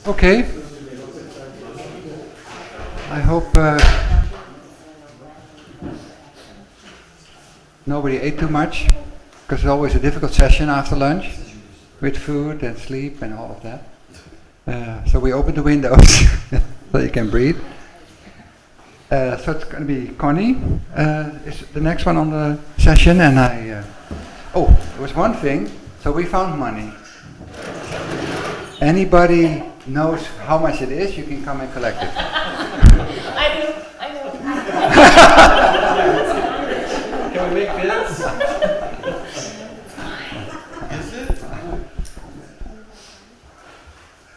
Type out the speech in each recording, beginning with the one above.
Okay. I hope nobody ate too much, because it's always a difficult session after lunch with food and sleep and all of that. So we open the windows so you can breathe. So it's going to be Connie is the next one on the session, and oh, there was one thing. So we found money. Anybody knows how much it is, you can come and collect it. I do. Can we make bids? Is it?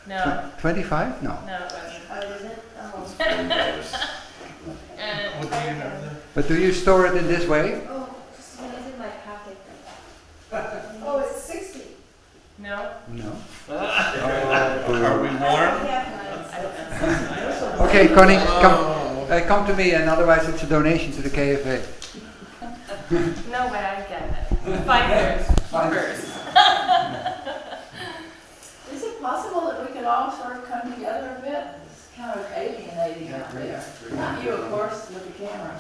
No. 25? No. No, it wasn't. Oh, is it? Oh. What do you have there? But do you store it in this way? Oh, just when it's in my pocket. Oh, it's 60. No. No. Are we warm? I don't know. Okay, Connie, come to me, and otherwise it's a donation to the KFA. No way I get it. Fighters. Keepers. Is it possible that we could all sort of come together a bit? It's kind of alienating out there. Not you, of course, with the camera.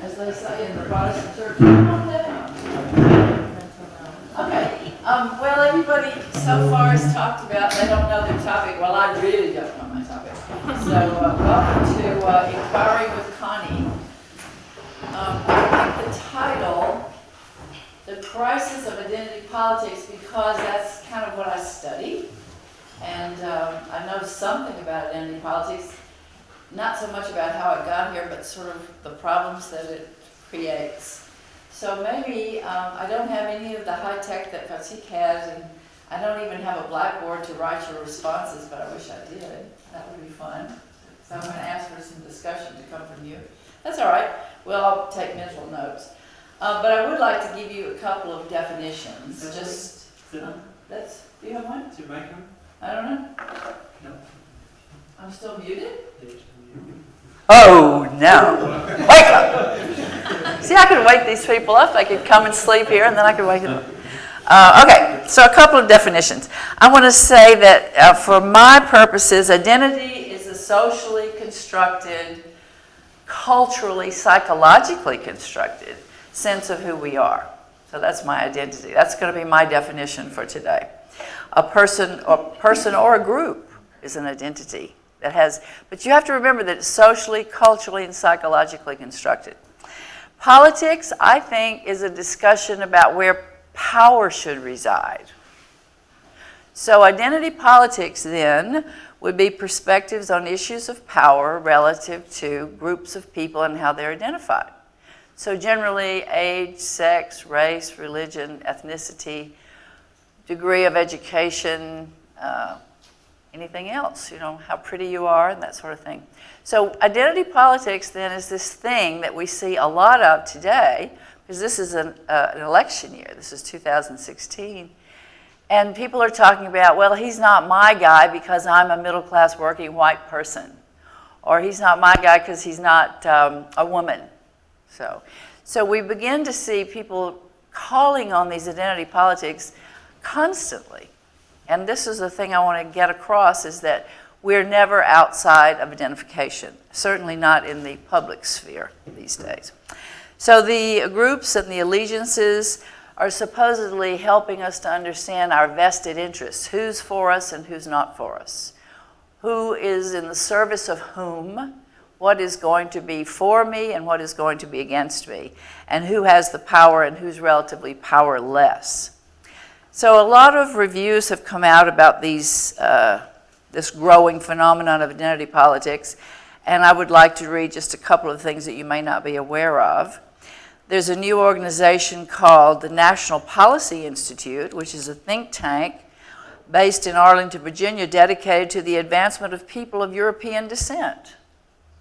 As they say in the Protestant church, come on down. Okay, well, everybody so far has talked about, they don't know their topic. Well, I really don't know my topic. So, welcome to Inquiring with Connie. I picked the title, The Crisis of Identity Politics, because that's kind of what I study. And I know something about identity politics, not so much about how it got here, but sort of the problems that it creates. So maybe I don't have any of the high tech that Fatik has, and I don't even have a blackboard to write your responses, but I wish I did. That would be fun. So I'm going to ask for some discussion to come from you. That's all right. Well, I'll take mental notes. But I would like to give you a couple of definitions. Just, do you have one? Is your mic on? I don't know. No. I'm still muted? Oh, no. Wake up. See, I could wake these people up. I could come and sleep here, and then I could wake them up. Okay, so a couple of definitions. I want to say that for my purposes, identity is a socially constructed, culturally, psychologically constructed sense of who we are. So that's my identity. That's going to be my definition for today. A person or a group is an identity. That has, but you have to remember that it's socially, culturally, and psychologically constructed. Politics, I think, is a discussion about where power should reside. So identity politics, then, would be perspectives on issues of power relative to groups of people and how they're identified. So generally, age, sex, race, religion, ethnicity, degree of education, anything else, how pretty you are and that sort of thing. So identity politics then is this thing that we see a lot of today, because this is an election year. This is 2016. And people are talking about, well, he's not my guy because I'm a middle-class working white person. Or he's not my guy because he's not a woman. So we begin to see people calling on these identity politics constantly. And this is the thing I want to get across, is that we're never outside of identification, certainly not in the public sphere these days. So the groups and the allegiances are supposedly helping us to understand our vested interests, who's for us and who's not for us, who is in the service of whom, what is going to be for me and what is going to be against me, and who has the power and who's relatively powerless. So a lot of reviews have come out about this growing phenomenon of identity politics, and I would like to read just a couple of things that you may not be aware of. There's a new organization called the National Policy Institute, which is a think tank based in Arlington, Virginia, dedicated to the advancement of people of European descent.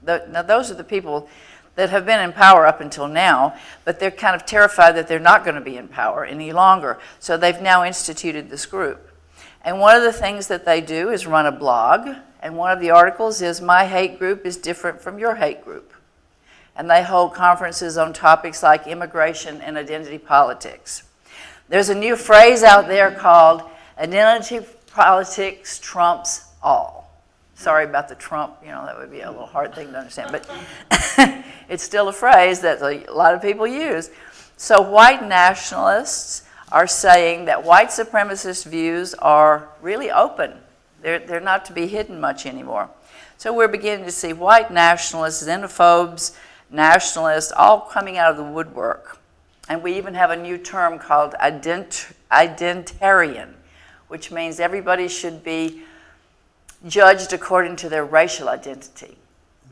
Now, those are the people that have been in power up until now, but they're kind of terrified that they're not going to be in power any longer. So they've now instituted this group. And one of the things that they do is run a blog, and one of the articles is, "My hate group is different from your hate group." And they hold conferences on topics like immigration and identity politics. There's a new phrase out there called Identity politics trumps all. Sorry about the Trump, that would be a little hard thing to understand, but it's still a phrase that a lot of people use. So white nationalists are saying that white supremacist views are really open. They're not to be hidden much anymore. So we're beginning to see white nationalists, xenophobes, nationalists, all coming out of the woodwork. And we even have a new term called identitarian, which means everybody should be judged according to their racial identity.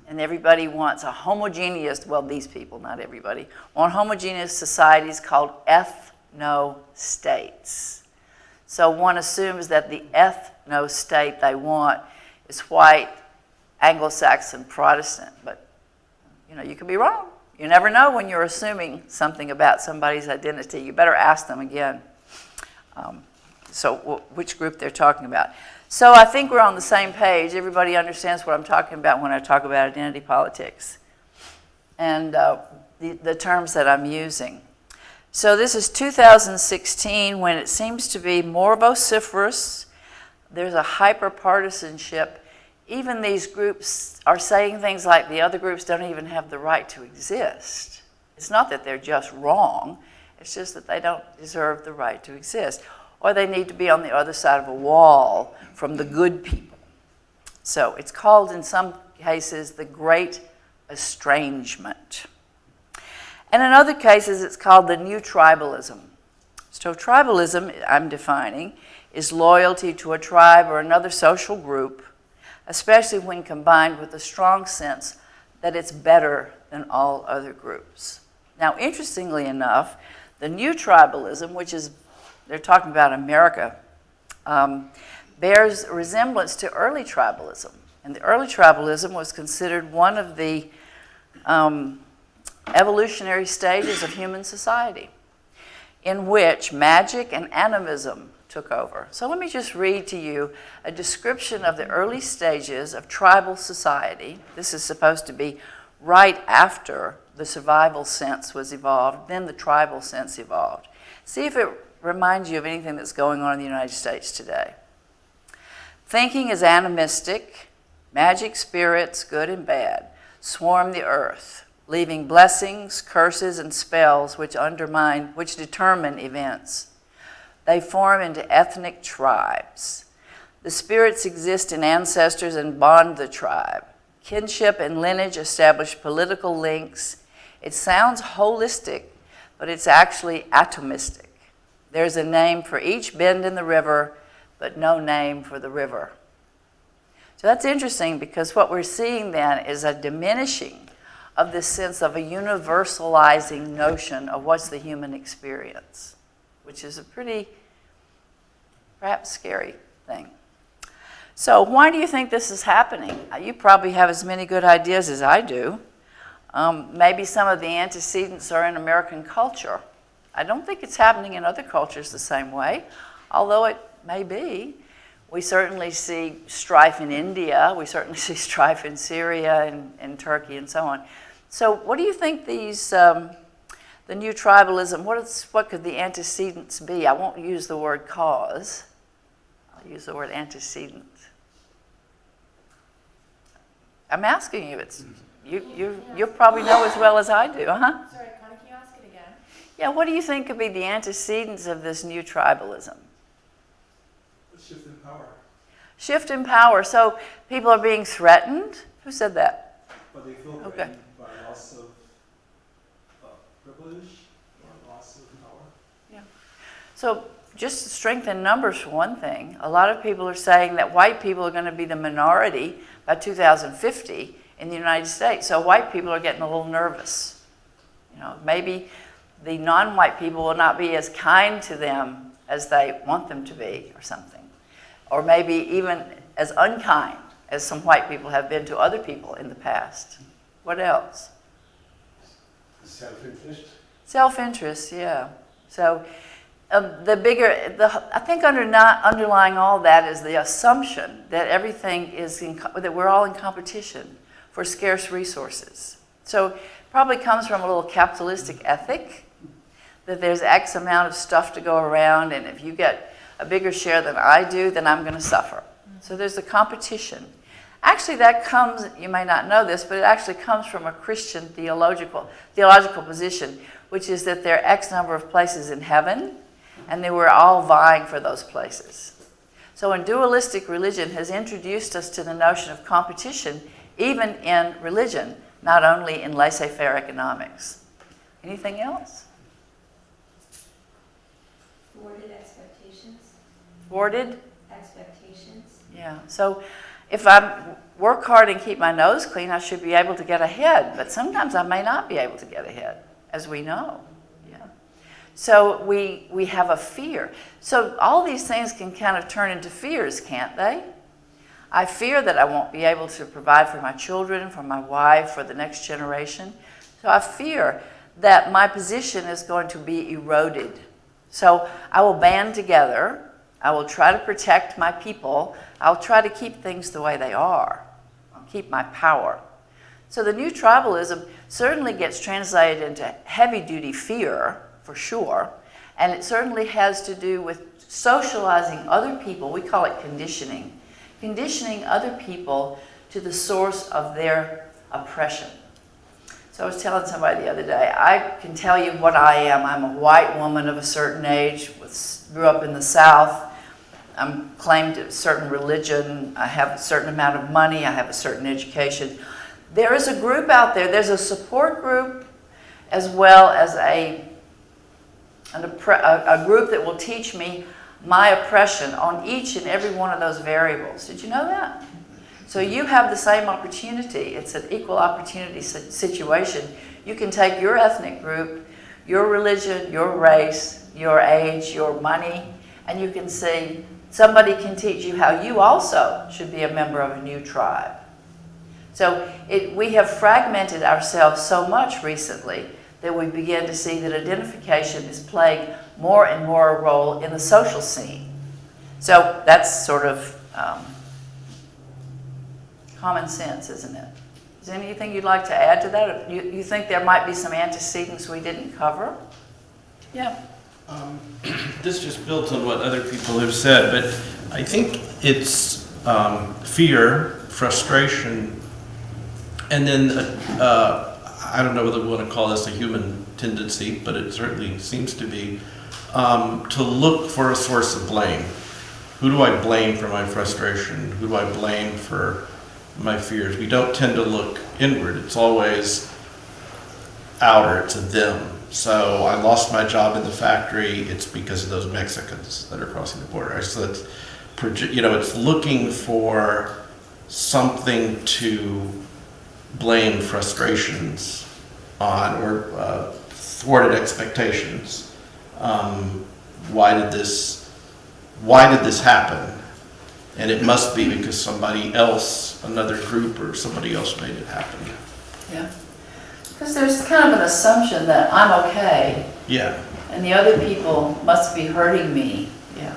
And everybody wants a homogeneous, well, these people, not everybody, want homogeneous societies called ethno-states. So one assumes that the ethno-state they want is white, Anglo-Saxon, Protestant, but you could be wrong. You never know when you're assuming something about somebody's identity. You better ask them again. Which group they're talking about. So I think we're on the same page. Everybody understands what I'm talking about when I talk about identity politics and the terms that I'm using. So this is 2016 when it seems to be more vociferous. There's a hyper-partisanship. Even these groups are saying things like the other groups don't even have the right to exist. It's not that they're just wrong. It's just that they don't deserve the right to exist. Or they need to be on the other side of a wall from the good people. So it's called, in some cases, the Great Estrangement. And in other cases, it's called the New Tribalism. So tribalism, I'm defining, is loyalty to a tribe or another social group, especially when combined with a strong sense that it's better than all other groups. Now, interestingly enough, the New Tribalism, which is, they're talking about America, bears resemblance to early tribalism. And the early tribalism was considered one of the evolutionary stages of human society in which magic and animism took over. So let me just read to you a description of the early stages of tribal society. This is supposed to be right after the survival sense was evolved, then the tribal sense evolved. See if it reminds you of anything that's going on in the United States today. Thinking is animistic. Magic spirits, good and bad, swarm the earth, leaving blessings, curses, and spells which determine events. They form into ethnic tribes. The spirits exist in ancestors and bond the tribe. Kinship and lineage establish political links. It sounds holistic, but it's actually atomistic. There's a name for each bend in the river, but no name for the river. So that's interesting because what we're seeing then is a diminishing of this sense of a universalizing notion of what's the human experience, which is a pretty, perhaps scary thing. So why do you think this is happening? You probably have as many good ideas as I do. Maybe some of the antecedents are in American culture. I don't think it's happening in other cultures the same way, although it may be. We certainly see strife in India. We certainly see strife in Syria and Turkey and so on. So what do you think these, the new tribalism, what could the antecedents be? I won't use the word cause. I'll use the word antecedent. I'm asking you. You probably know as well as I do, Sorry, Connie, can you ask it again? Yeah, what do you think could be the antecedents of this new tribalism? Shift in power. Shift in power. So people are being threatened? Who said that? But they feel Okay. threatened by loss of privilege or loss of power. Yeah. So just strengthen numbers for one thing. A lot of people are saying that white people are going to be the minority by 2050 in the United States. So white people are getting a little nervous. Maybe the non-white people will not be as kind to them as they want them to be or something. Or maybe even as unkind as some white people have been to other people in the past. What else? Self-interest. Self-interest, yeah. So I think underlying all that is the assumption that everything is, that we're all in competition for scarce resources. So it probably comes from a little capitalistic ethic, that there's X amount of stuff to go around, and if you get a bigger share than I do, then I'm going to suffer. So there's a competition. Actually, that comes, you may not know this, but it actually comes from a Christian theological position, which is that there are X number of places in heaven, and they were all vying for those places. So when dualistic religion has introduced us to the notion of competition, even in religion, not only in laissez-faire economics. Anything else? Thwarted expectations. Thwarted? Expectations. Yeah. So if I work hard and keep my nose clean, I should be able to get ahead. But sometimes I may not be able to get ahead, as we know. Yeah. So we have a fear. So all these things can kind of turn into fears, can't they? I fear that I won't be able to provide for my children, for my wife, for the next generation. So I fear that my position is going to be eroded. So I will band together. I will try to protect my people. I'll try to keep things the way they are. I'll keep my power. So the new tribalism certainly gets translated into heavy-duty fear, for sure, and it certainly has to do with socializing other people. We call it conditioning. Conditioning other people to the source of their oppression. So I was telling somebody the other day, I can tell you what I am. I'm a white woman of a certain age, grew up in the South. I'm claimed a certain religion. I have a certain amount of money. I have a certain education. There is a group out there. There's a support group as well as a group that will teach me my oppression on each and every one of those variables. Did you know that? So you have the same opportunity. It's an equal opportunity situation. You can take your ethnic group, your religion, your race, your age, your money, and you can see somebody can teach you how you also should be a member of a new tribe. So we have fragmented ourselves so much recently that we begin to see that identification is playing more and more a role in the social scene. So that's sort of common sense, isn't it? Is there anything you'd like to add to that? You think there might be some antecedents we didn't cover? Yeah. This just builds on what other people have said, but I think it's fear, frustration, and then I don't know whether we want to call this a human tendency, but it certainly seems to be, to look for a source of blame. Who do I blame for my frustration? Who do I blame for my fears? We don't tend to look inward. It's always outer. It's a them. So I lost my job in the factory. It's because of those Mexicans that are crossing the border. So it's, it's looking for something to blame frustrations on, or thwarted expectations. Why did this happen? And it must be because somebody else, another group or somebody else made it happen. Yeah. Because there's kind of an assumption that I'm okay. Yeah. And the other people must be hurting me. Yeah.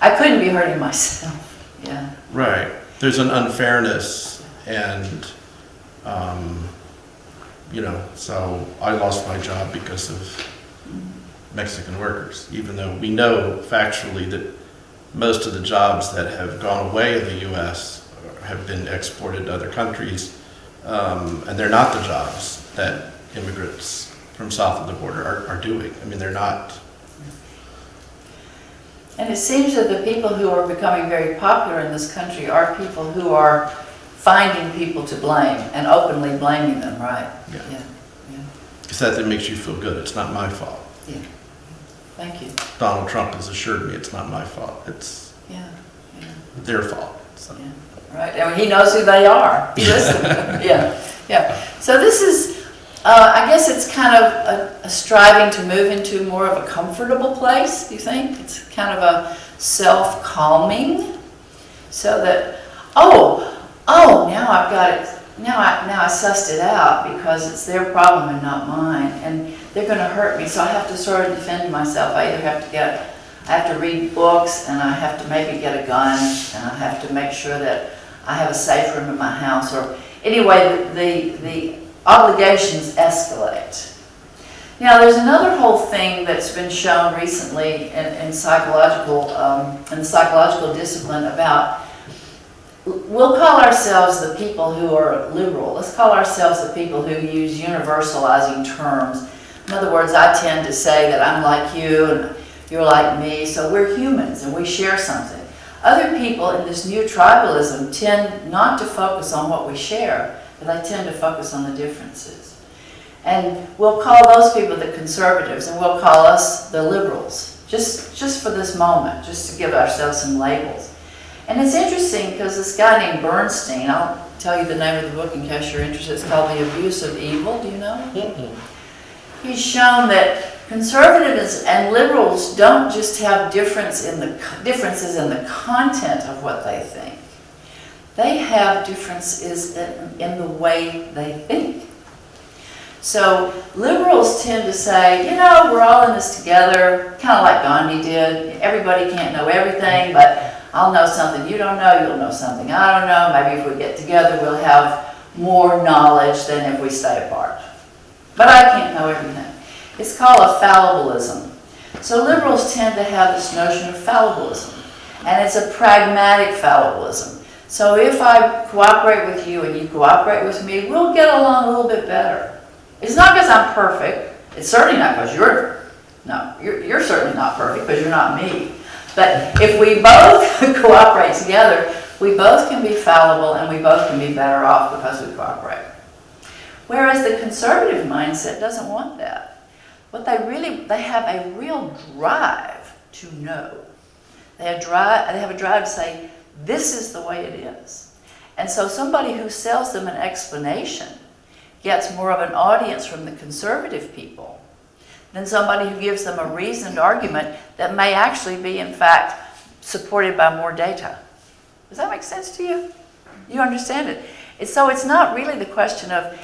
I couldn't be hurting myself. Yeah. Right. There's an unfairness, and so I lost my job because of Mexican workers, even though we know factually that most of the jobs that have gone away in the U.S. have been exported to other countries, and they're not the jobs that immigrants from south of the border are doing. I mean, they're not. And it seems that the people who are becoming very popular in this country are people who are finding people to blame and openly blaming them, right? Yeah. Yeah. Because that makes you feel good. It's not my fault. Yeah. Thank you. Donald Trump has assured me it's not my fault. It's their fault. So. Yeah. Right. I mean, he knows who they are. He listens. Yeah. So this is, I guess it's kind of a striving to move into more of a comfortable place, do you think? It's kind of a self-calming, so that, now I've got it. Now I sussed it out because it's their problem and not mine, and they're going to hurt me, so I have to sort of defend myself. I have to read books, and I have to maybe get a gun, and I have to make sure that I have a safe room in my house, or anyway, the obligations escalate. Now, there's another whole thing that's been shown recently in psychological, in the psychological discipline about, we'll call ourselves the people who are liberal. Let's call ourselves the people who use universalizing terms. In other words, I tend to say that I'm like you and you're like me, so we're humans and we share something. Other people in this new tribalism tend not to focus on what we share, but they tend to focus on the differences. And we'll call those people the conservatives, and we'll call us the liberals, just for this moment, just to give ourselves some labels. And it's interesting because this guy named Bernstein, I'll tell you the name of the book in case you're interested, it's called The Abuse of Evil. Do you know? He's shown that conservatives and liberals don't just have differences in the content of what they think. They have differences in the way they think. So liberals tend to say, you know, we're all in this together, kind of like Gandhi did. Everybody can't know everything, but I'll know something you don't know, you'll know something I don't know. Maybe if we get together, we'll have more knowledge than if we stay apart. But I can't know everything. It's called a fallibilism. So liberals tend to have this notion of fallibilism, and it's a pragmatic fallibilism. So if I cooperate with you and you cooperate with me, we'll get along a little bit better. It's not because I'm perfect. It's certainly not because you're certainly not perfect because you're not me. But if we both cooperate together, we both can be fallible and we both can be better off because we cooperate. Whereas the conservative mindset doesn't want that. What they have a real drive to know. They have a drive to say, this is the way it is. And so somebody who sells them an explanation gets more of an audience from the conservative people than somebody who gives them a reasoned argument that may actually be, in fact, supported by more data. Does that make sense to you? You understand it? So it's not really the question of,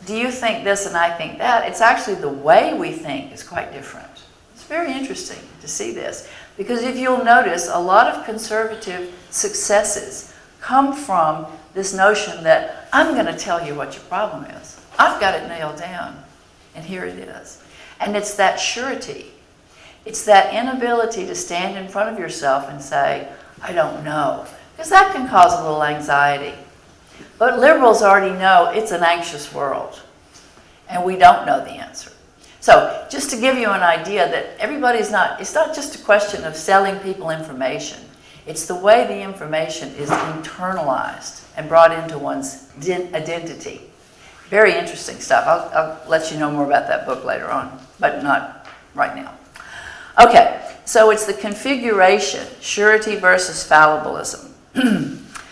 do you think this and I think that? It's actually the way we think is quite different. It's very interesting to see this. Because if you'll notice, a lot of conservative successes come from this notion that I'm going to tell you what your problem is. I've got it nailed down, and here it is. And it's that surety. It's that inability to stand in front of yourself and say, I don't know. Because that can cause a little anxiety. But liberals already know it's an anxious world, and we don't know the answer. So just to give you an idea that it's not just a question of selling people information. It's the way the information is internalized and brought into one's identity. Very interesting stuff. I'll let you know more about that book later on, but not right now. Okay, so it's the configuration, surety versus fallibilism.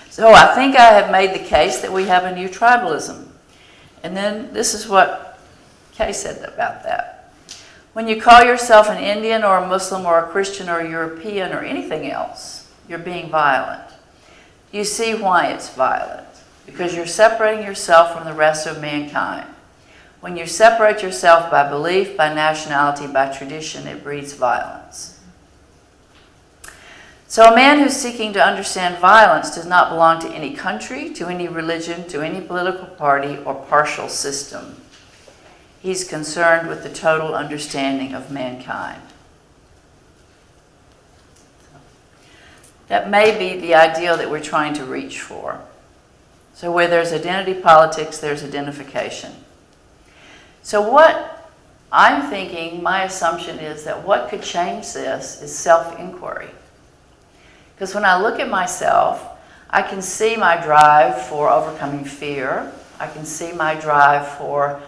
So I think I have made the case that we have a new tribalism. And then this is what Kay said about that. When you call yourself an Indian or a Muslim or a Christian or a European or anything else, you're being violent. You see why it's violent. Because you're separating yourself from the rest of mankind. When you separate yourself by belief, by nationality, by tradition, it breeds violence. So a man who's seeking to understand violence does not belong to any country, to any religion, to any political party, or partial system. He's concerned with the total understanding of mankind. That may be the ideal that we're trying to reach for. So where there's identity politics, there's identification. So what I'm thinking, my assumption is that what could change this is self-inquiry. Because when I look at myself, I can see my drive for overcoming fear. I can see my drive for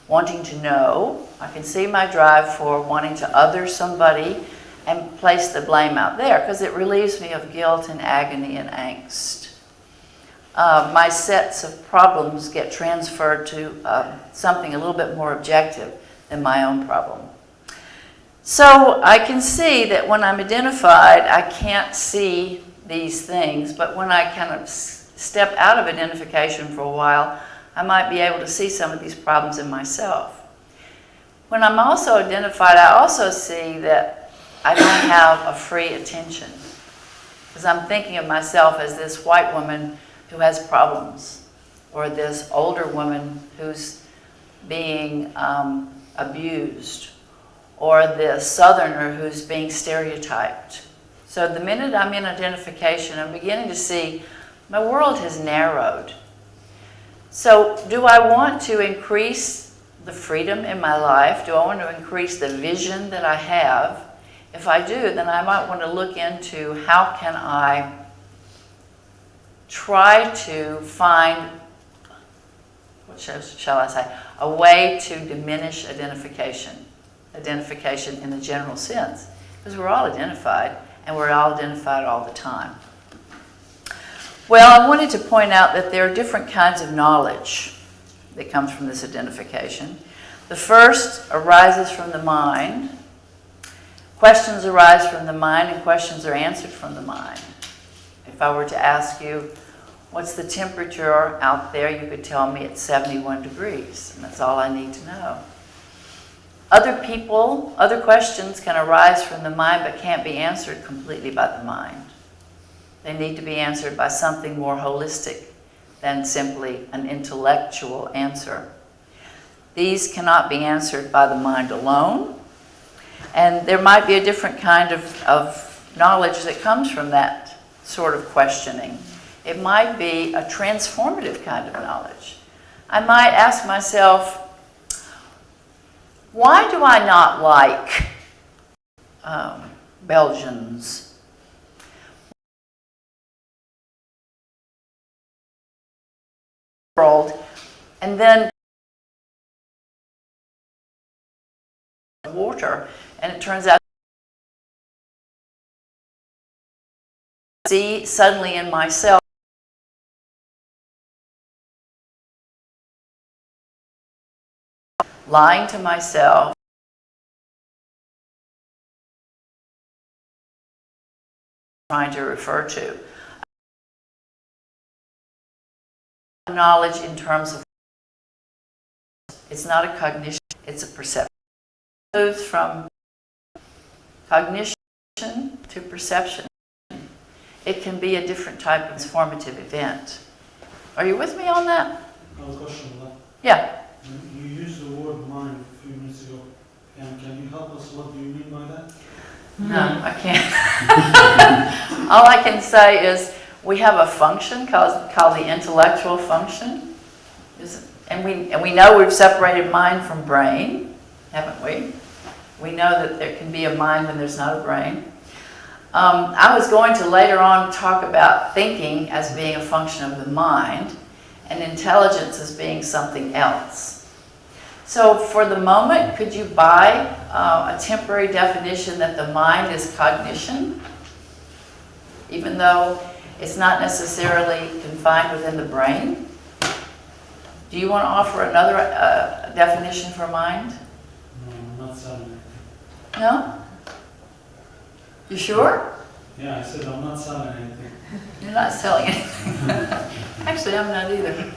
wanting to know. I can see my drive for wanting to other somebody and place the blame out there because it relieves me of guilt and agony and angst. My sets of problems get transferred to something a little bit more objective than my own problem. So I can see that when I'm identified, I can't see these things, but when I kind of step out of identification for a while, I might be able to see some of these problems in myself. When I'm also identified, I also see that I don't have a free attention, because I'm thinking of myself as this white woman who has problems, or this older woman who's being abused, or the Southerner who's being stereotyped. So the minute I'm in identification, I'm beginning to see my world has narrowed. So do I want to increase the freedom in my life? Do I want to increase the vision that I have? If I do, then I might want to look into how can I try to find, what shall I say, a way to diminish identification in the general sense, because we're all identified, and we're all identified all the time. Well, I wanted to point out that there are different kinds of knowledge that comes from this identification. The first arises from the mind. Questions arise from the mind, and questions are answered from the mind. If I were to ask you, what's the temperature out there? You could tell me it's 71 degrees, and that's all I need to know. Other questions can arise from the mind but can't be answered completely by the mind. They need to be answered by something more holistic than simply an intellectual answer. These cannot be answered by the mind alone, and there might be a different kind of knowledge that comes from that sort of questioning. It might be a transformative kind of knowledge. I might ask myself, why do I not like Belgians? And then water, and it turns out see suddenly in myself lying to myself, trying to refer to knowledge in terms of, it's not a cognition, it's a perception. It moves from cognition to perception. It can be a different type of transformative event. Are you with me on that? I have a question on that. Yeah. You used the word mind a few minutes ago. Can you help us? What do you mean by that? No, I can't. All I can say is we have a function called the intellectual function. And we know we've separated mind from brain, haven't we? We know that there can be a mind when there's not a brain. I was going to later on talk about thinking as being a function of the mind and intelligence as being something else. So for the moment, could you buy a temporary definition that the mind is cognition, even though it's not necessarily confined within the brain? Do you want to offer another definition for mind? No, I'm not selling it. No? You sure? Yeah, I said I'm not selling anything. You're not selling anything. Actually, I'm not either.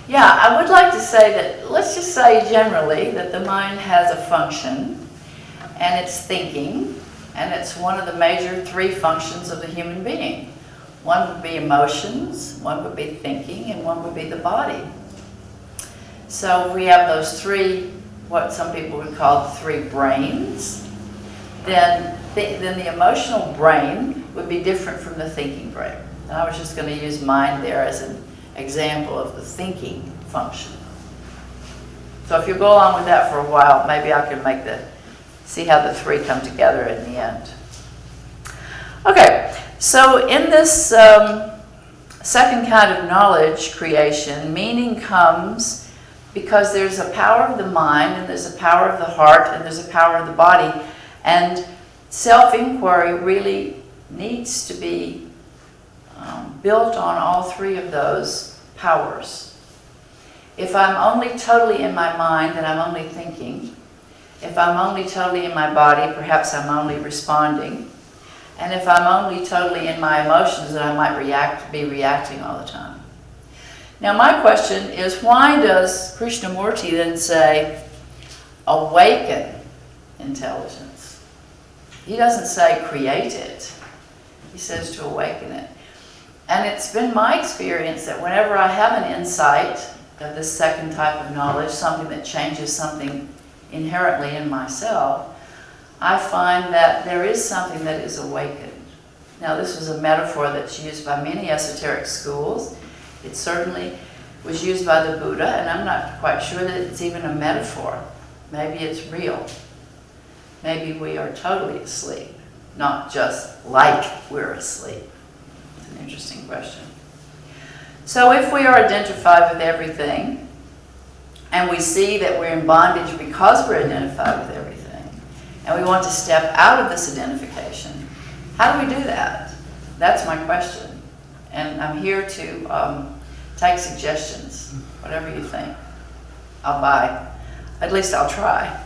Yeah, I would like to say that, let's just say generally that the mind has a function, and it's thinking, and it's one of the major three functions of the human being. One would be emotions, one would be thinking, and one would be the body. So we have those three, what some people would call the three brains. Then the emotional brain would be different from the thinking brain. And I was just going to use mind there as an example of the thinking function. So if you go along with that for a while, maybe I can see how the three come together in the end. Okay, so in this second kind of knowledge creation, meaning comes because there's a power of the mind, and there's a power of the heart, and there's a power of the body. And self-inquiry really needs to be built on all three of those powers. If I'm only totally in my mind, then I'm only thinking. If I'm only totally in my body, perhaps I'm only responding. And if I'm only totally in my emotions, then I might be reacting all the time. Now my question is, why does Krishnamurti then say, awaken intelligence? He doesn't say create it. He says to awaken it. And it's been my experience that whenever I have an insight, of this second type of knowledge, something that changes something inherently in myself, I find that there is something that is awakened. Now, this was a metaphor that's used by many esoteric schools. It certainly was used by the Buddha, and I'm not quite sure that it's even a metaphor. Maybe it's real. Maybe we are totally asleep, not just like we're asleep. It's an interesting question. So if we are identified with everything, and we see that we're in bondage because we're identified with everything, and we want to step out of this identification, how do we do that? That's my question. And I'm here to take suggestions, whatever you think. I'll buy. At least I'll try.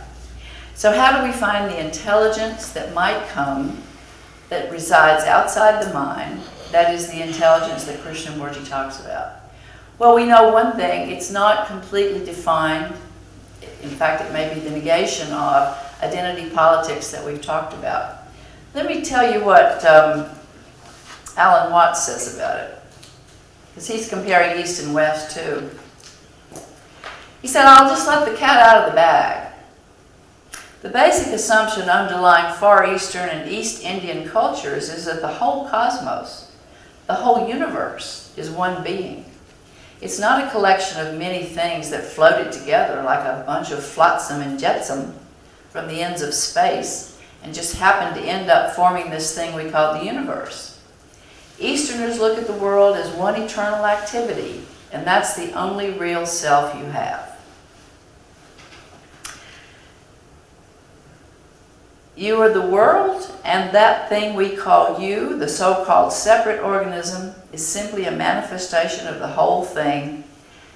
So how do we find the intelligence that might come that resides outside the mind, that is the intelligence that Krishnamurti talks about? Well, we know one thing, it's not completely defined. In fact, it may be the negation of identity politics that we've talked about. Let me tell you what Alan Watts says about it, because he's comparing East and West too. He said, I'll just let the cat out of the bag. The basic assumption underlying Far Eastern and East Indian cultures is that the whole cosmos, the whole universe, is one being. It's not a collection of many things that floated together like a bunch of flotsam and jetsam from the ends of space and just happened to end up forming this thing we call the universe. Easterners look at the world as one eternal activity, and that's the only real self you have. You are the world, and that thing we call you, the so-called separate organism, is simply a manifestation of the whole thing.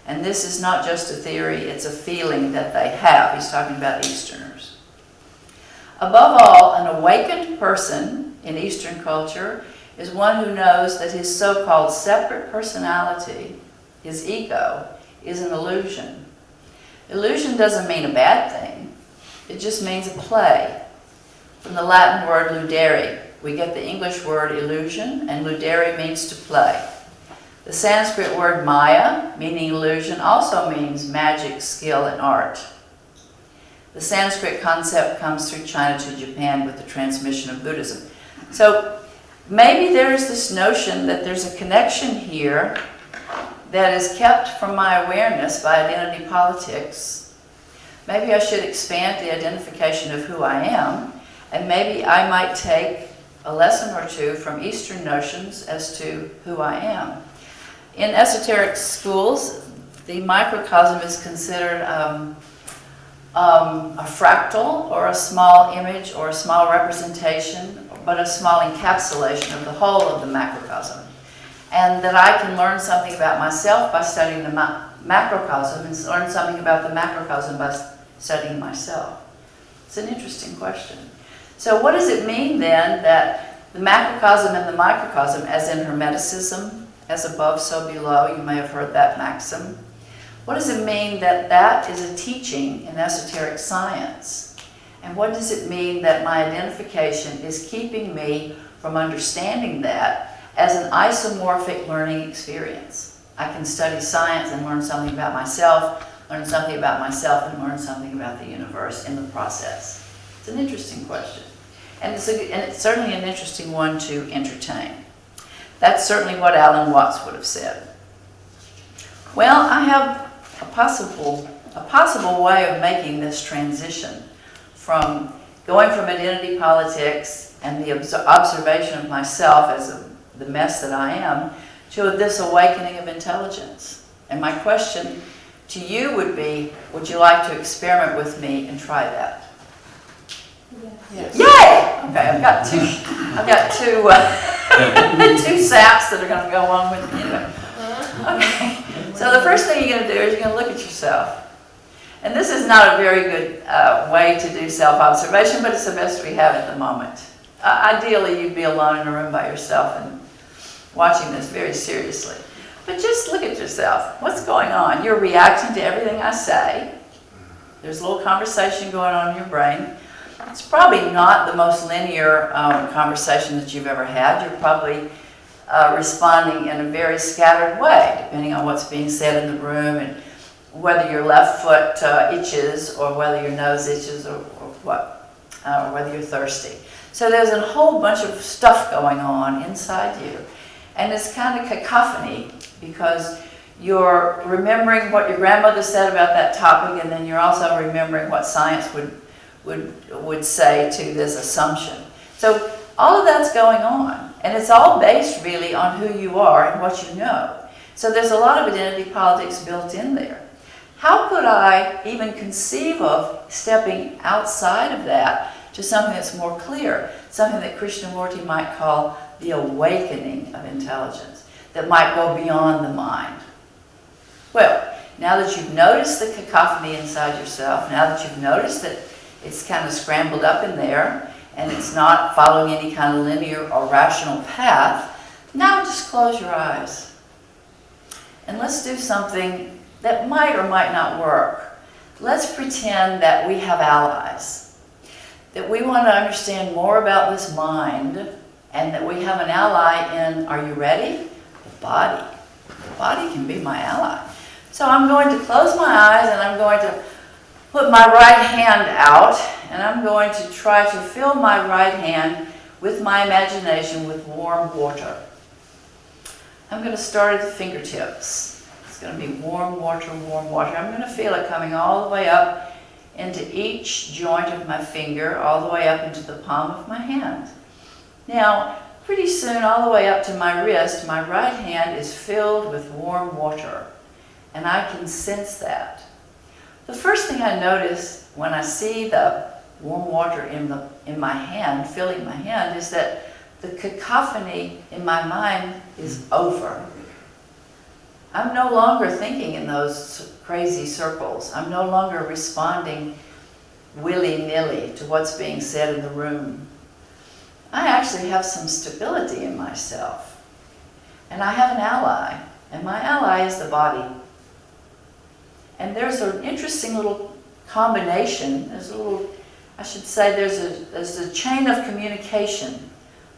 And this is not just a theory, it's a feeling that they have. He's talking about Easterners. Above all, an awakened person in Eastern culture is one who knows that his so-called separate personality, his ego, is an illusion. Illusion doesn't mean a bad thing. It just means a play. From the Latin word ludere, we get the English word illusion, and ludere means to play. The Sanskrit word maya, meaning illusion, also means magic, skill, and art. The Sanskrit concept comes through China to Japan with the transmission of Buddhism. So maybe there is this notion that there's a connection here that is kept from my awareness by identity politics. Maybe I should expand the identification of who I am, and maybe I might take a lesson or two from Eastern notions as to who I am. In esoteric schools, the microcosm is considered a fractal, or a small image, or a small representation, but a small encapsulation of the whole of the macrocosm. And that I can learn something about myself by studying the macrocosm, and learn something about the macrocosm by studying myself. It's an interesting question. So what does it mean then that the macrocosm and the microcosm, as in Hermeticism, as above, so below, you may have heard that maxim. What does it mean that that is a teaching in esoteric science? And what does it mean that my identification is keeping me from understanding that as an isomorphic learning experience? I can study science and learn something about myself, learn something about myself, and learn something about the universe in the process. It's an interesting question. And it's certainly an interesting one to entertain. That's certainly what Alan Watts would have said. Well, I have a possible way of making this transition from going from identity politics and the observation of myself as the mess that I am to this awakening of intelligence. And my question to you would be, would you like to experiment with me and try that? Yes. Yay! Okay, I've got two saps that are going to go along with it anyway. Okay, so the first thing you're going to do is you're going to look at yourself. And this is not a very good way to do self-observation, but it's the best we have at the moment. Ideally, you'd be alone in a room by yourself and watching this very seriously. But just look at yourself. What's going on? You're reacting to everything I say. There's a little conversation going on in your brain. It's probably not the most linear conversation that you've ever had. You're probably responding in a very scattered way, depending on what's being said in the room. And whether your left foot itches or whether your nose itches or what, or whether you're thirsty. So there's a whole bunch of stuff going on inside you. And it's kind of cacophony because you're remembering what your grandmother said about that topic, and then you're also remembering what science would say to this assumption. So all of that's going on, and it's all based really on who you are and what you know. So there's a lot of identity politics built in there. How could I even conceive of stepping outside of that to something that's more clear, something that Krishnamurti might call the awakening of intelligence, that might go beyond the mind? Well, now that you've noticed the cacophony inside yourself, now that you've noticed that it's kind of scrambled up in there, and it's not following any kind of linear or rational path, now just close your eyes. And let's do something that might or might not work. Let's pretend that we have allies, that we want to understand more about this mind, and that we have an ally in, are you ready? The body. The body can be my ally. So I'm going to close my eyes and I'm going to put my right hand out, and I'm going to try to fill my right hand with my imagination with warm water. I'm going to start at the fingertips. It's going to be warm water, warm water. I'm going to feel it coming all the way up into each joint of my finger, all the way up into the palm of my hand. Now, pretty soon, all the way up to my wrist, my right hand is filled with warm water, and I can sense that. The first thing I notice when I see the warm water in my hand, filling my hand, is that the cacophony in my mind is over. I'm no longer thinking in those crazy circles. I'm no longer responding willy-nilly to what's being said in the room. I actually have some stability in myself. And I have an ally, and my ally is the body. And there's an interesting little combination. There's a little, I should say, there's a chain of communication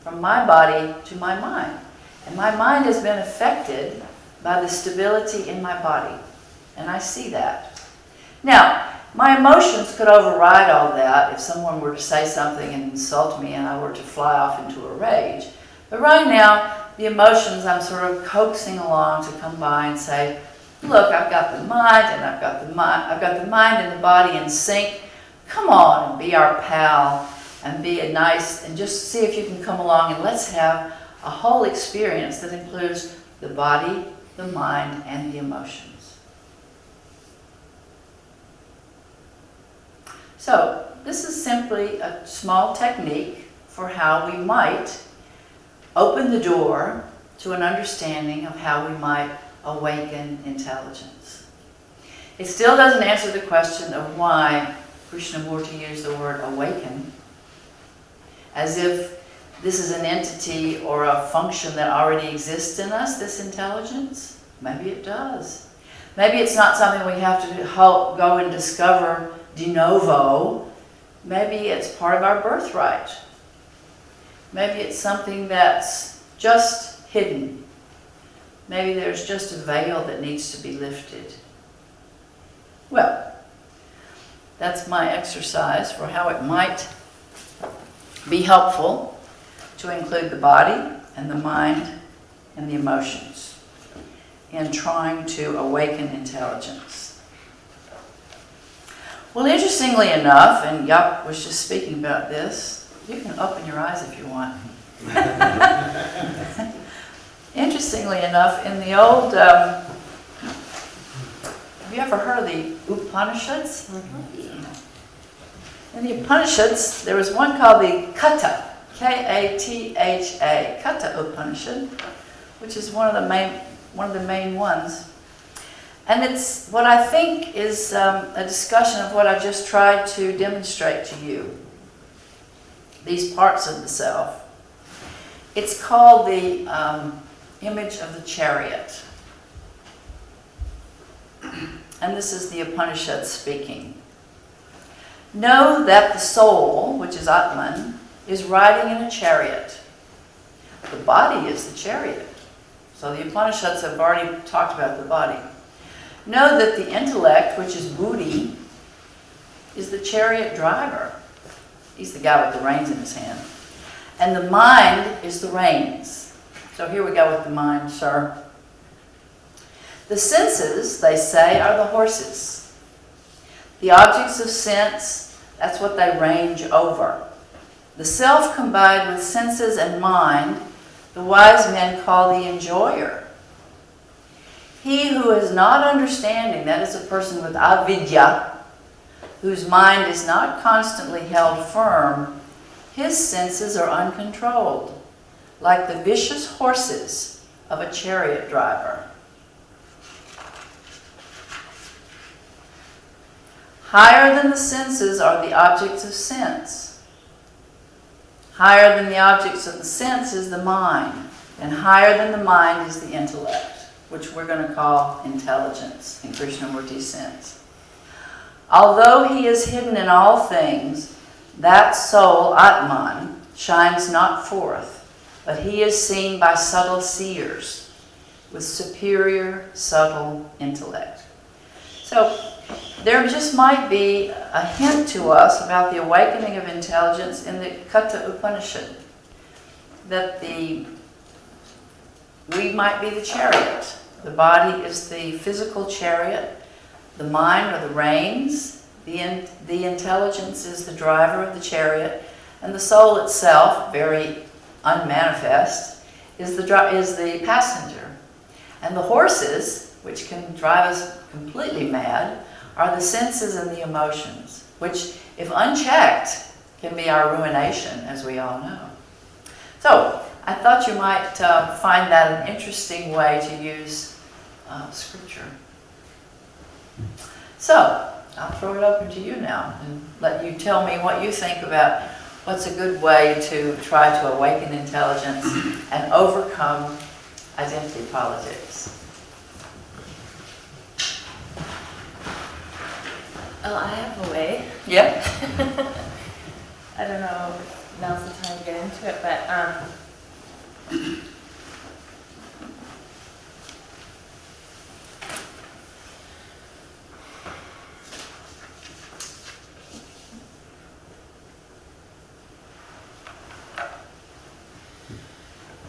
from my body to my mind. And my mind has been affected by the stability in my body. And I see that. Now, my emotions could override all that if someone were to say something and insult me and I were to fly off into a rage. But right now, the emotions I'm sort of coaxing along to come by and say, look, I've got the mind, and I've got the mind and the body in sync. Come on and be our pal, and be a nice, and just see if you can come along and let's have a whole experience that includes the body, the mind, and the emotions. So this is simply a small technique for how we might open the door to an understanding of how we might awaken intelligence. It still doesn't answer the question of why Krishnamurti used the word awaken, as if this is an entity or a function that already exists in us, this intelligence. Maybe it does. Maybe it's not something we have to go and discover de novo. Maybe it's part of our birthright. Maybe it's something that's just hidden. Maybe there's just a veil that needs to be lifted. Well, that's my exercise for how it might be helpful to include the body and the mind and the emotions in trying to awaken intelligence. Well, interestingly enough, and Yap was just speaking about this, you can open your eyes if you want. Interestingly enough, in the old, have you ever heard of the Upanishads? In the Upanishads, there was one called the Katha, K-A-T-H-A, Katha Upanishad, which is one of the main ones. And it's what I think is a discussion of what I just tried to demonstrate to you, these parts of the self. It's called the image of the chariot. And this is the Upanishad speaking. Know that the soul, which is Atman, is riding in a chariot. The body is the chariot. So the Upanishads have already talked about the body. Know that the intellect, which is buddhi, is the chariot driver. He's the guy with the reins in his hand. And the mind is the reins. So here we go with the mind, sir. The senses, they say, are the horses. The objects of sense, that's what they range over. The self combined with senses and mind, the wise men call the enjoyer. He who is not understanding, that is a person with avidya, whose mind is not constantly held firm, his senses are uncontrolled, like the vicious horses of a chariot driver. Higher than the senses are the objects of sense. Higher than the objects of the sense is the mind, and higher than the mind is the intellect, which we're going to call intelligence in Krishnamurti's sense. Although he is hidden in all things, that soul, Atman, shines not forth, but he is seen by subtle seers with superior, subtle intellect. So there just might be a hint to us about the awakening of intelligence in the Katha Upanishad, that we might be the chariot. The body is the physical chariot, the mind are the reins, the intelligence is the driver of the chariot, and the soul itself, very unmanifest, is the passenger. And the horses, which can drive us completely mad, are the senses and the emotions, which, if unchecked, can be our ruination, as we all know. So, I thought you might find that an interesting way to use scripture. So, I'll throw it open to you now and let you tell me what you think about what's a good way to try to awaken intelligence and overcome identity politics. Oh, I have a way. Yep. I don't know if now's the time to get into it, but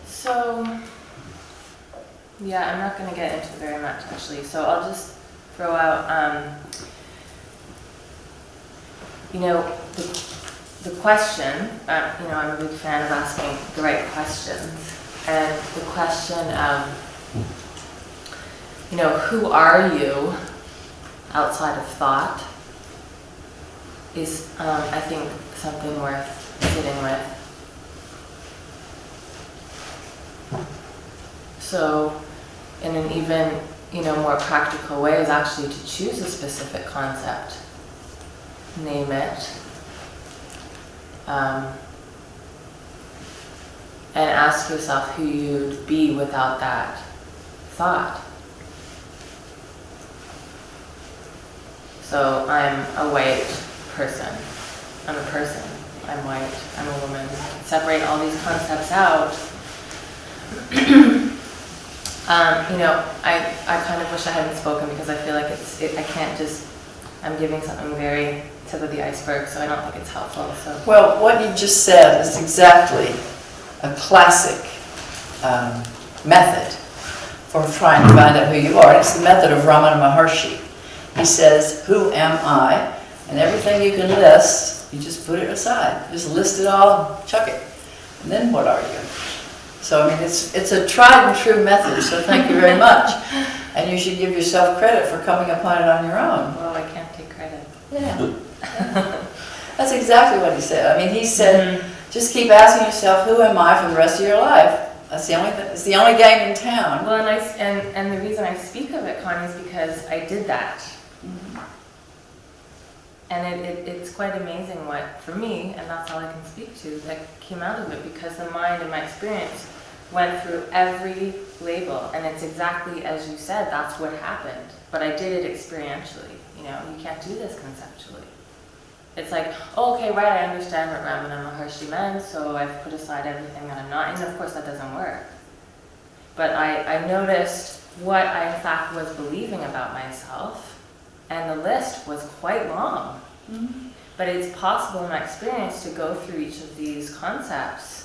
so, yeah, I'm not going to get into very much actually, so I'll just throw out, the question, I'm a big fan of asking the right questions, and the question of, who are you outside of thought is, I think, something worth sitting with. So, in an even, more practical way is actually to choose a specific concept, name it, and ask yourself who you'd be without that thought. So I'm a white person. I'm a person. I'm white. I'm a woman. Separate all these concepts out. I kind of wish I hadn't spoken because I feel like I can't just, I'm giving something very tip of the iceberg, so I don't think it's helpful. So. Well, what you just said is exactly a classic method for trying to find out who you are. It's the method of Ramana Maharshi. He says, who am I? And everything you can list, you just put it aside. Just list it all, chuck it. And then what are you? So, I mean, it's a tried and true method, so thank you very much. And you should give yourself credit for coming upon it on your own. Well, I can't take credit. Yeah. That's exactly what he said. I mean, he said, just keep asking yourself, who am I for the rest of your life? That's the only thing. It's the only game in town. Well, and the reason I speak of it, Connie, is because I did that. Mm-hmm. And it's quite amazing what, for me, and that's all I can speak to, that came out of it, because the mind, in my experience, went through every label, and it's exactly as you said, that's what happened. But I did it experientially. You can't do this conceptually. It's like, oh, okay, right, I understand what Ramana Maharshi meant, so I've put aside everything that I'm not, and of course that doesn't work. But I noticed what I in fact was believing about myself, and the list was quite long. Mhm. But it's possible in my experience to go through each of these concepts.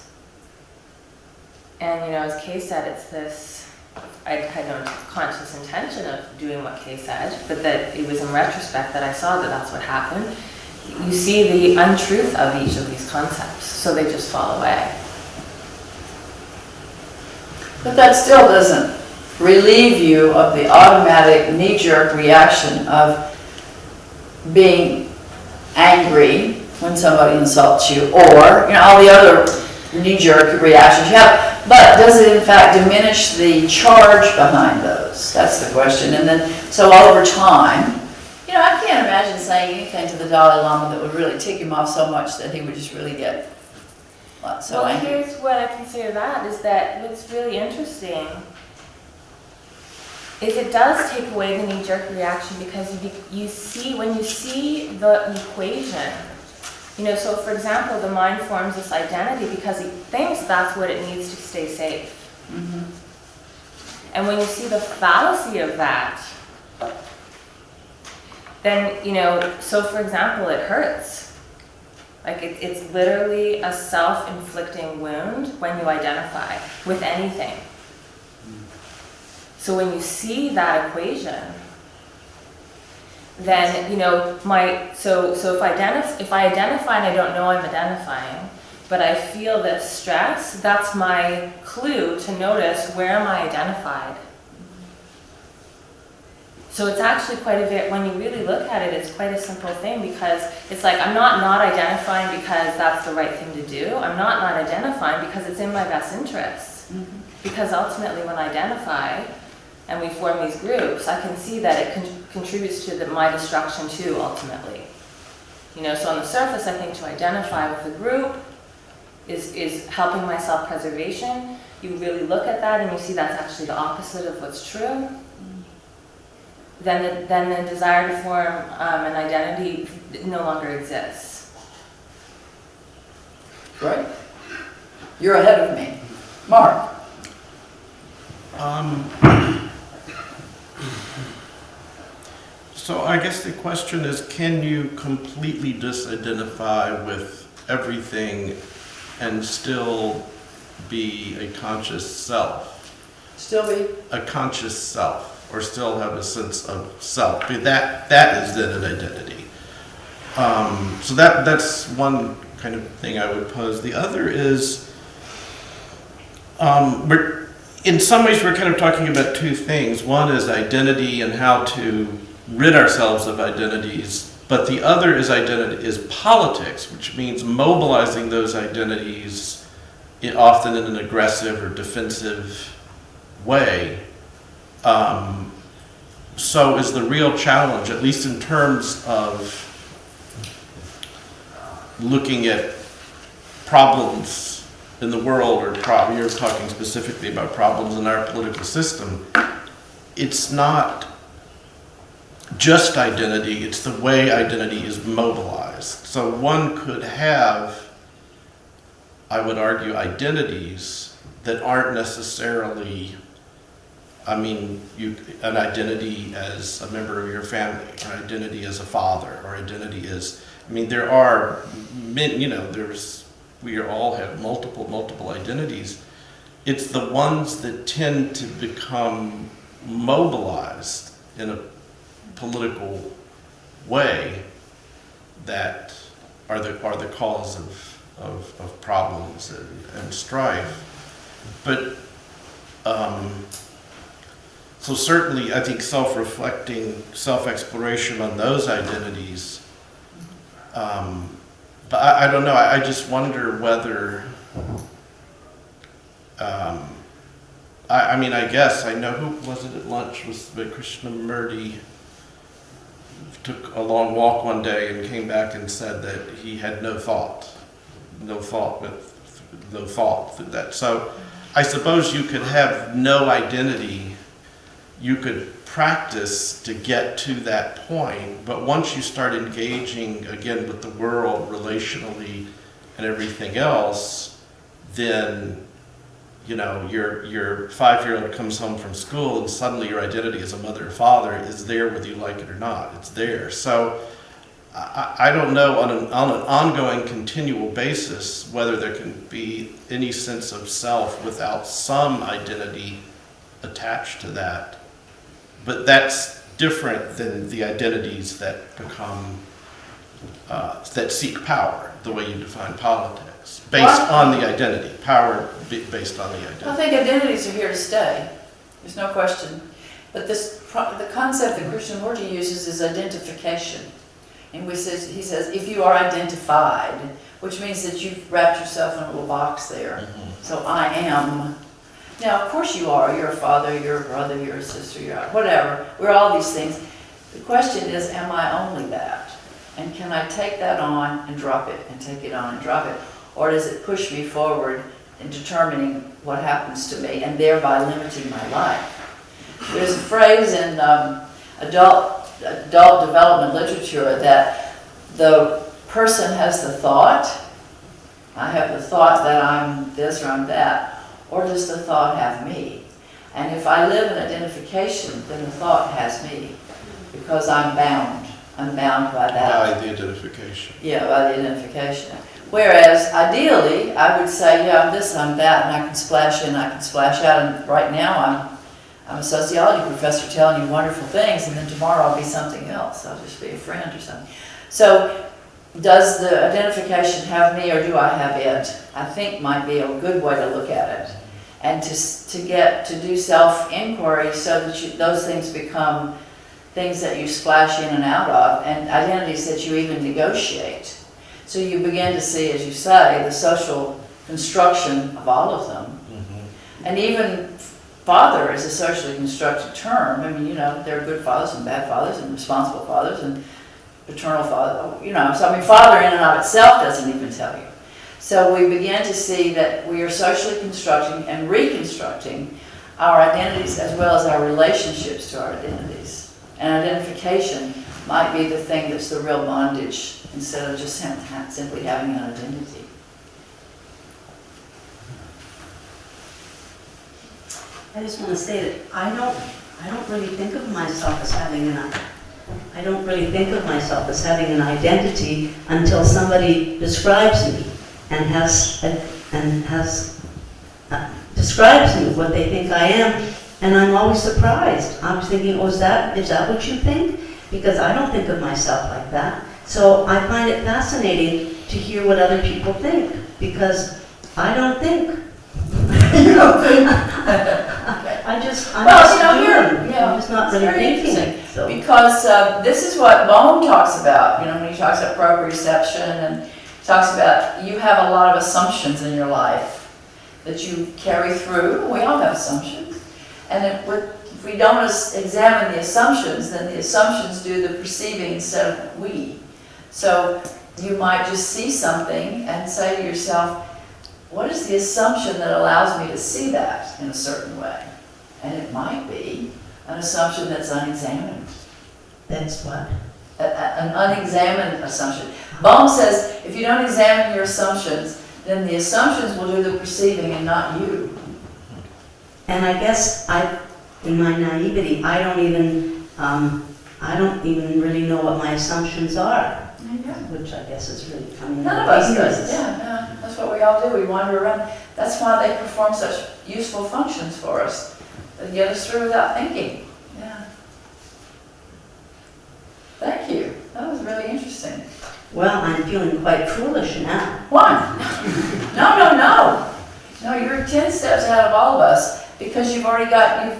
And as Kay said, it's this, I had no conscious intention of doing what Kay said, but that it was in retrospect that I saw that that's what happened. You see the untruth of each of these concepts, so they just fall away. But that still doesn't relieve you of the automatic knee-jerk reaction of being angry when somebody insults you, or all the other knee-jerk reactions you have. But does it in fact diminish the charge behind those? That's the question. And then, so over time, I can't imagine saying anything to the Dalai Lama that would really tick him off so much that he would just really get so Well, angry. here's what I can say to that, is that what's really interesting is it does take away the knee-jerk reaction, because you see, when you see the equation, so for example, the mind forms this identity because it thinks that's what it needs to stay safe. Mhm. And when you see the fallacy of that, then, so for example, it hurts. Like it's literally a self-inflicting wound when you identify with anything. So when you see that equation, then, so if I identify and I don't know I'm identifying, but I feel this stress, that's my clue to notice, where am I identified? So it's actually quite a bit, when you really look at it, it's quite a simple thing, because it's like, I'm not identifying because that's the right thing to do. I'm not identifying because it's in my best interests. Mhm. Because ultimately when I identify and we form these groups, I can see that it contributes to my destruction too, ultimately. So on the surface, I think to identify with a group is helping my self-preservation. You really look at that and you see that's actually the opposite of what's true. Then the desire to form an identity no longer exists. Right? You're ahead of me. Mark? So I guess the question is, can you completely disidentify with everything and still be a conscious self? Still be? A conscious self, or still have a sense of self? That is then an identity. So that's one kind of thing I would pose. The other is, in some ways we're kind of talking about two things. One is identity and how to rid ourselves of identities, but the other is politics, which means mobilizing those identities often in an aggressive or defensive way. So is the real challenge, at least in terms of looking at problems in the world, or you're talking specifically about problems in our political system, it's not just identity, it's the way identity is mobilized. So one could have, I would argue, identities that aren't necessarily, an identity as a member of your family, or identity as a father, or identity as, there are, we all have multiple identities. It's the ones that tend to become mobilized in a political way that are the cause of problems and strife. But so certainly I think self-reflecting, self-exploration on those identities, but I don't know, I just wonder whether, I guess, I know, who was it at lunch, was Krishnamurti, took a long walk one day and came back and said that he had no thought through that. So I suppose you could have no identity, you could practice to get to that point, but once you start engaging again with the world relationally and everything else, then you know, your 5-year-old comes home from school and suddenly your identity as a mother or father is there whether you like it or not. It's there. So I don't know on an ongoing continual basis whether there can be any sense of self without some identity attached to that. But that's different than the identities that become, that seek power, the way you define politics, based on the identity, power based on the identity. I think identities are here to stay. There's no question. But the concept that Krishnamurti uses is identification. And he says, if you are identified, which means that you've wrapped yourself in a little box there. So I am. Now, of course you are. You're a father, you're a brother, you're a sister, you're whatever. We're all these things. The question is, am I only that? And can I take that on and drop it, and take it on and drop it? Or does it push me forward in determining what happens to me and thereby limiting my life? There's a phrase in adult development literature that the person has the thought, I have the thought that I'm this or I'm that, or does the thought have me? And if I live in identification, then the thought has me, because I'm bound. I'm bound by that. By the identification. Yeah, by the identification. Whereas ideally, I would say, yeah, I'm this, I'm that, and I can splash in, I can splash out, and right now I'm a sociology professor telling you wonderful things, and then tomorrow I'll be something else. I'll just be a friend or something. So, does the identification have me or do I have it? I think might be a good way to look at it. And to do self-inquiry so that those things become things that you splash in and out of, and identities that you even negotiate. So you begin to see, as you say, the social construction of all of them. And even father is a socially constructed term. I mean, you know, there are good fathers and bad fathers and responsible fathers and paternal father, you know. So, I mean, father in and of itself doesn't even tell you. So we begin to see that we are socially constructing and reconstructing our identities as well as our relationships to our identities. And identification might be the thing that's the real bondage instead of just simply having an identity. I just want to say that I don't really think of myself as having an identity until somebody describes me and describes me what they think I am, and I'm always surprised. I'm thinking, oh, is that what you think? Because I don't think of myself like that. So I find it fascinating to hear what other people think, because I don't think. I'm just not really thinking. So. Because this is what Bohm talks about, you know, when he talks about proprioception, and he talks about you have a lot of assumptions in your life that you carry through. We all have assumptions. And if we don't examine the assumptions, then the assumptions do the perceiving instead of we. So you might just see something and say to yourself, what is the assumption that allows me to see that in a certain way? And it might be an assumption that's unexamined. That's what? An unexamined assumption. Bohm says, if you don't examine your assumptions, then the assumptions will do the perceiving and not you. And I guess in my naivety, I don't even really know what my assumptions are. Yeah. Which I guess is really coming. None of us does. Yeah, that's what we all do. We wander around. That's why they perform such useful functions for us. They get us through without thinking. Yeah. Thank you. That was really interesting. Well, I'm feeling quite foolish now. Why? No. No, you're 10 steps ahead of all of us because you've already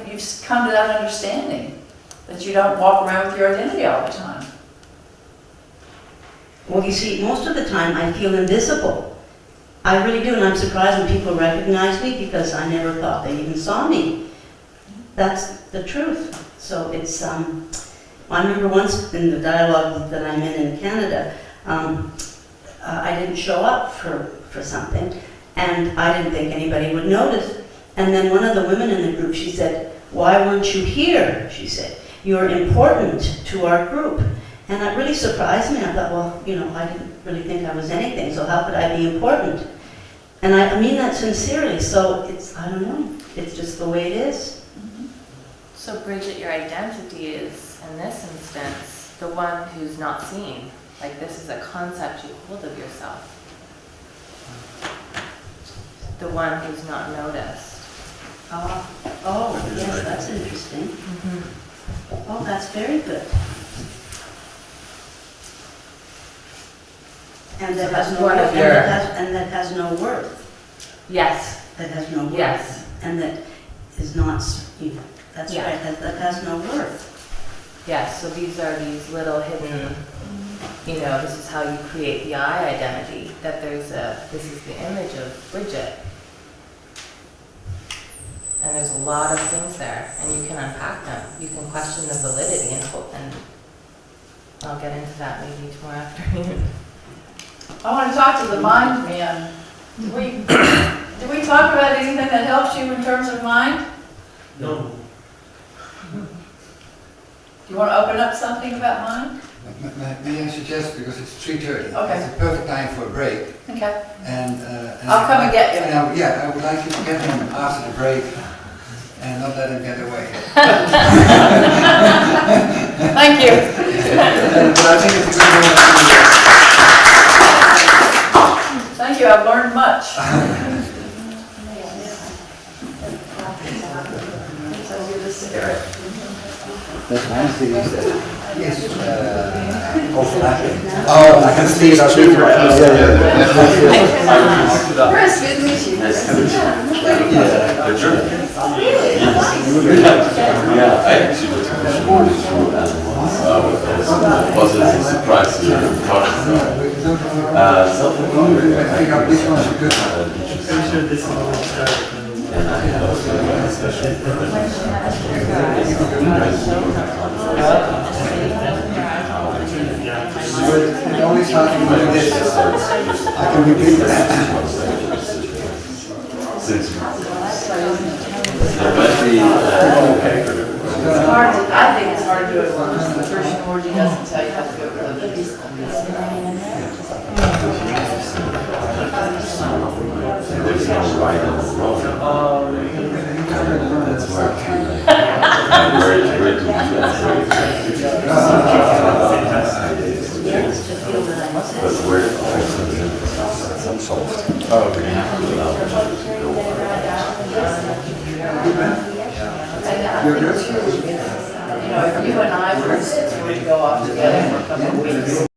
you've come to that understanding that you don't walk around with your identity all the time. Well, you see, most of the time I feel invisible. I really do, and I'm surprised when people recognize me because I never thought they even saw me. That's the truth. So it's, I remember once in the dialogue that I'm in Canada, I didn't show up for something, and I didn't think anybody would notice. And then one of the women in the group, she said, "Why weren't you here?" She said, "You're important to our group." And that really surprised me. I thought, well, you know, I didn't really think I was anything, so how could I be important? And I mean that sincerely, so it's, I don't know, it's just the way it is. So Bridget, your identity is, in this instance, the one who's not seen. Like this is a concept you hold of yourself. The one who's not noticed. Oh, yes, that's interesting. Oh, that's very good. And that has no, One of and your- that has no worth. Yes, That has no worth. yes, And that is not, you know, that's Yeah. right, that has no worth. yes. So these are these little hidden, you know, this is how you create the I identity, that there's this is the image of Bridget. And there's a lot of things there, and you can unpack them. You can question the validity and I'll get into that maybe tomorrow afternoon. I want to talk to the mind man. Did we talk about anything that helps you in terms of mind? No. Do you want to open up something about mind? May I suggest, because it's 3:30, Okay. it's a perfect time for a break, Okay. and I'll come and get you. Yeah, I would like you to get him after the break, and not let him get away. Thank you. But I think it's a good moment to do that. Thank you. I've learned much. So you're the spirit. That's nice to use that. Yes, overlapping. Oh, I can see it on the Chris, good to meet you. Yeah, I actually was was a surprise to talk about. I think this one's a good one. I'm sure this is what we started. And I also had a special It only starts with this. I can repeat that. since there might be It's hard to, I think it's hard to do it when the Krishnamurti doesn't tell you how to go about it. there's no right and wrong. That's where where to be but where some solved. Oh, okay. You're good? You know, if you and I, for instance, were to go off together for a couple of weeks,